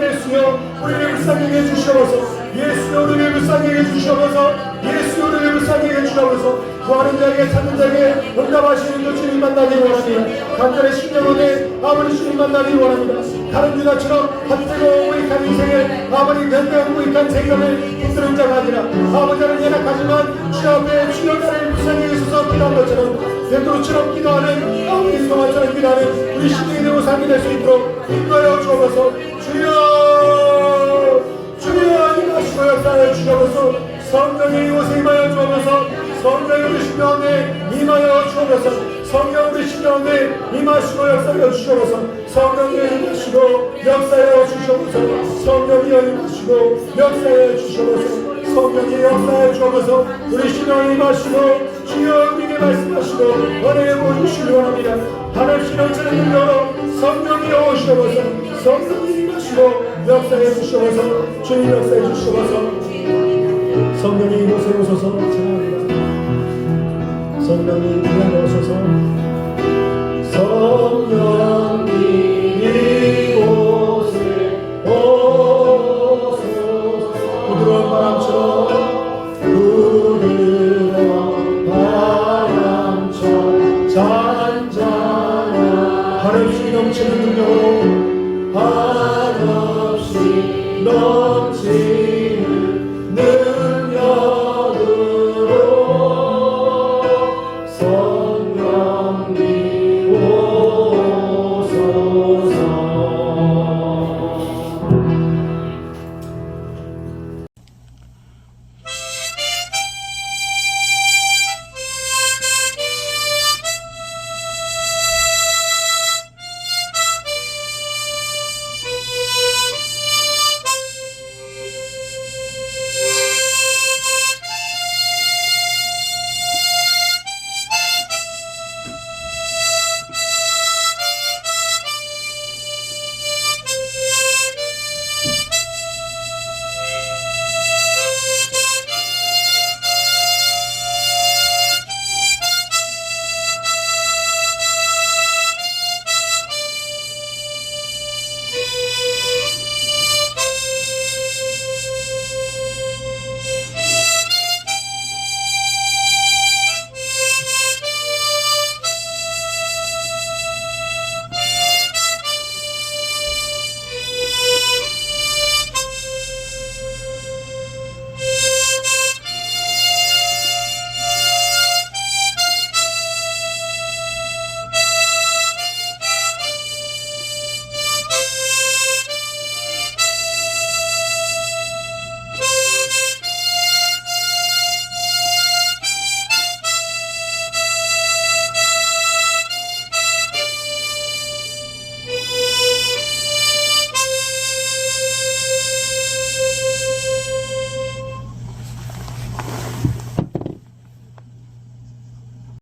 [SPEAKER 3] 예수여 우리를 불쌍히 해 주시옵소서. 예수여 우리를 불쌍히 해 주시옵소서. 예수여 우리를 불쌍히 해 주시옵소서. 구하는 자에게 찾는 자에게 응답하시는 그 주님 만나기를 원합니다. 간절히 심령으로 아버지 주님 만나기를 원합니다. 다른 유다처럼 헛되고 우익한 인생을 아버지 변변 무익한 생각을 붙드는 자가 아니라 아버지는 연약하지만 주 앞에 주여 나를 불쌍히 여기소서 기도한 것처럼 베드로처럼 기도하는 아버지 성화처럼 기도하는 우리 신령이 되고 삶이 될 수 있도록 인도하여 주옵소서. 주여 임하시고 역사하여 주옵소서. 성령의 이곳에 임하여 주옵소서. 성령의 우리 신령에 임하여 주옵소서. 성령 우리 신령에 임하시고 역사하여 주옵소서. 성령에 임하시고 역사하여 주옵소서. 성령이 임하시고 역사하여 주옵소서. 성령이 역사하여 주옵소서. 우리 신령이 임하시고 주여 우리에게 말씀하시고 은혜에 보여주시기 원합니다. 하늘 신령처럼 열어 성령이 오시옵소서. 성령이 임하시고 역사해 주시옵소서. 주님 역사해 주시옵소서. 성령이 이곳에 오소서. 찬양합니다. 성령이 이곳에 오소서. 성령이 이곳에 오소서. 부드러운 바람처럼 부드러운 바람처럼 잔잔한 한없이 넘치는 능력으로 한없이 넘치는